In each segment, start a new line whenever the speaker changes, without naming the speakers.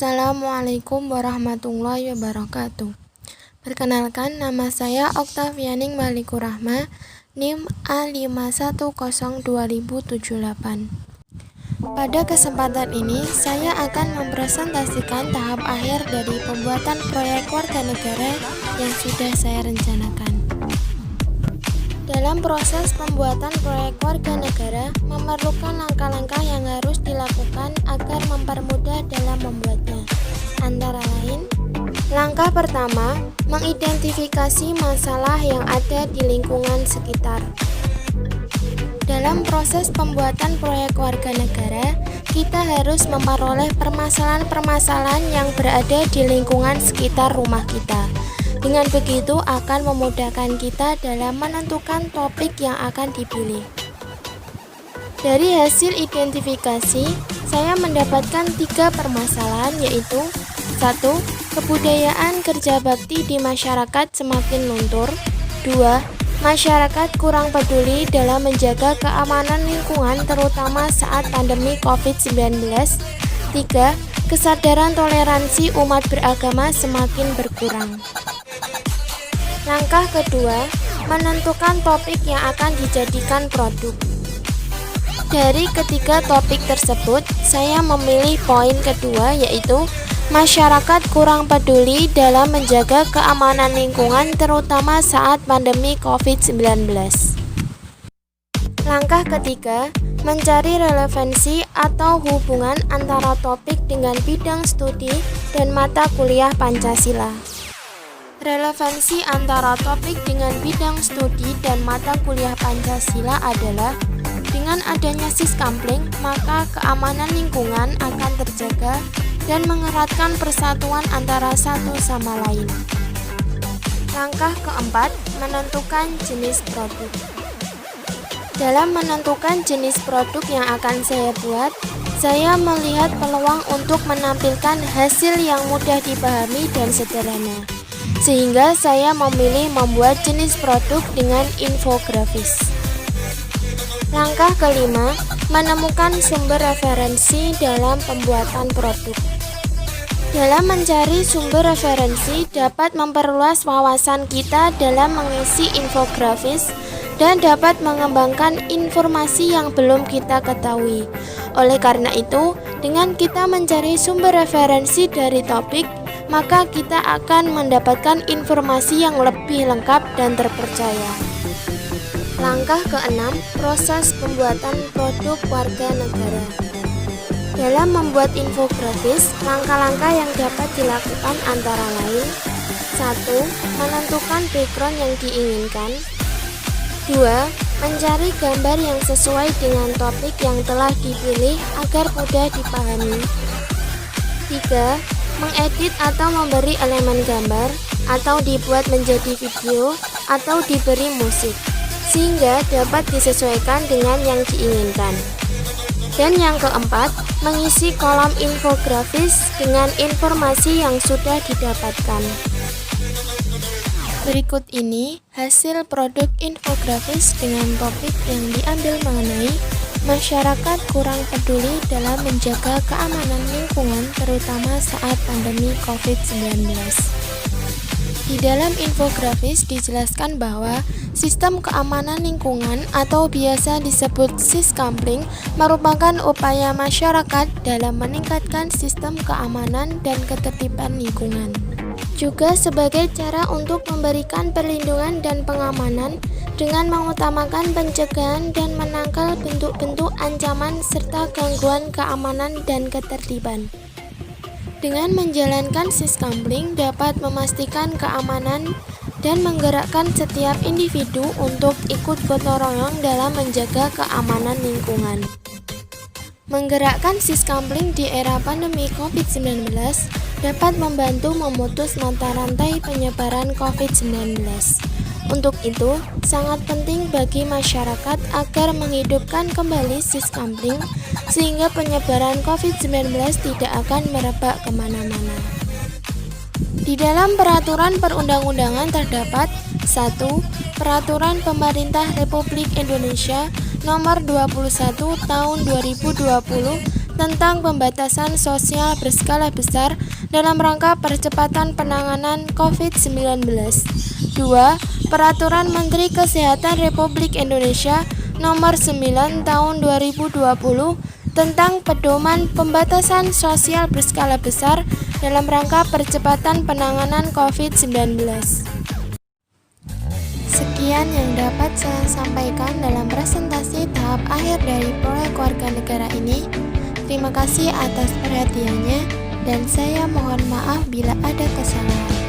Assalamualaikum warahmatullahi wabarakatuh. Perkenalkan, nama saya Oktavianing Malikurahma, NIM A51020078. Pada kesempatan ini, saya akan mempresentasikan tahap akhir dari pembuatan proyek warga negara yang sudah saya rencanakan. Dalam proses pembuatan proyek warga negara, memerlukan langkah-langkah yang harus dilakukan agar mempermudah dalam membuatnya. Antara lain, langkah pertama, mengidentifikasi masalah yang ada di lingkungan sekitar. Dalam proses pembuatan proyek warga negara, kita harus memperoleh permasalahan-permasalahan yang berada di lingkungan sekitar rumah kita. Dengan begitu akan memudahkan kita dalam menentukan topik yang akan dipilih. Dari hasil identifikasi, saya mendapatkan 3 permasalahan, yaitu 1. Kebudayaan kerja bakti di masyarakat semakin luntur. 2. Masyarakat kurang peduli dalam menjaga keamanan lingkungan terutama saat pandemi COVID-19. 3. Kesadaran toleransi umat beragama semakin berkurang. Langkah kedua, menentukan topik yang akan dijadikan produk. Dari ketiga topik tersebut, saya memilih poin kedua, yaitu masyarakat kurang peduli dalam menjaga keamanan lingkungan terutama saat pandemi COVID-19. Langkah ketiga, mencari relevansi atau hubungan antara topik dengan bidang studi dan mata kuliah Pancasila. Relevansi antara topik dengan bidang studi dan mata kuliah Pancasila adalah dengan adanya Siskampling, maka keamanan lingkungan akan terjaga dan mengeratkan persatuan antara satu sama lain. Langkah keempat, menentukan jenis produk. Dalam menentukan jenis produk yang akan saya buat, saya melihat peluang untuk menampilkan hasil yang mudah dipahami dan sederhana. Sehingga saya memilih membuat jenis produk dengan infografis. Langkah kelima, menemukan sumber referensi dalam pembuatan produk. Dalam mencari sumber referensi dapat memperluas wawasan kita dalam mengisi infografis dan dapat mengembangkan informasi yang belum kita ketahui. Oleh karena itu, dengan kita mencari sumber referensi dari topik, maka kita akan mendapatkan informasi yang lebih lengkap dan terpercaya. Langkah keenam, proses pembuatan produk warga negara. Dalam membuat infografis, langkah-langkah yang dapat dilakukan antara lain: 1. Menentukan background yang diinginkan. 2. Mencari gambar yang sesuai dengan topik yang telah dipilih agar mudah dipahami. 3. Mengedit atau memberi elemen gambar, atau dibuat menjadi video, atau diberi musik, sehingga dapat disesuaikan dengan yang diinginkan. Dan yang keempat, mengisi kolom infografis dengan informasi yang sudah didapatkan. Berikut ini hasil produk infografis dengan topik yang diambil mengenai masyarakat kurang peduli dalam menjaga keamanan lingkungan terutama saat pandemi COVID-19. Di dalam infografis dijelaskan bahwa sistem keamanan lingkungan atau biasa disebut Siskampling merupakan upaya masyarakat dalam meningkatkan sistem keamanan dan ketertiban lingkungan. Juga sebagai cara untuk memberikan perlindungan dan pengamanan dengan mengutamakan pencegahan dan menangkal bentuk-bentuk ancaman serta gangguan keamanan dan ketertiban. Dengan menjalankan Siskampling dapat memastikan keamanan dan menggerakkan setiap individu untuk ikut gotong royong dalam menjaga keamanan lingkungan. Menggerakkan Siskampling di era pandemi COVID-19 dapat membantu memutus mata rantai penyebaran COVID-19. Untuk itu, sangat penting bagi masyarakat agar menghidupkan kembali Siskampling sehingga penyebaran COVID-19 tidak akan merebak kemana-mana. Di dalam peraturan perundang-undangan terdapat 1. Peraturan Pemerintah Republik Indonesia Nomor 21 Tahun 2020 tentang pembatasan sosial berskala besar dalam rangka percepatan penanganan COVID-19. 2. Peraturan Menteri Kesehatan Republik Indonesia Nomor 9 Tahun 2020 tentang pedoman pembatasan sosial berskala besar dalam rangka percepatan penanganan COVID-19. Sekian yang dapat saya sampaikan dalam presentasi tahap akhir dari proyek warga negara ini. Terima kasih atas perhatiannya dan saya mohon maaf bila ada kesalahan.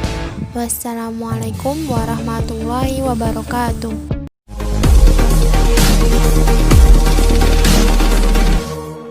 Wassalamualaikum warahmatullahi wabarakatuh.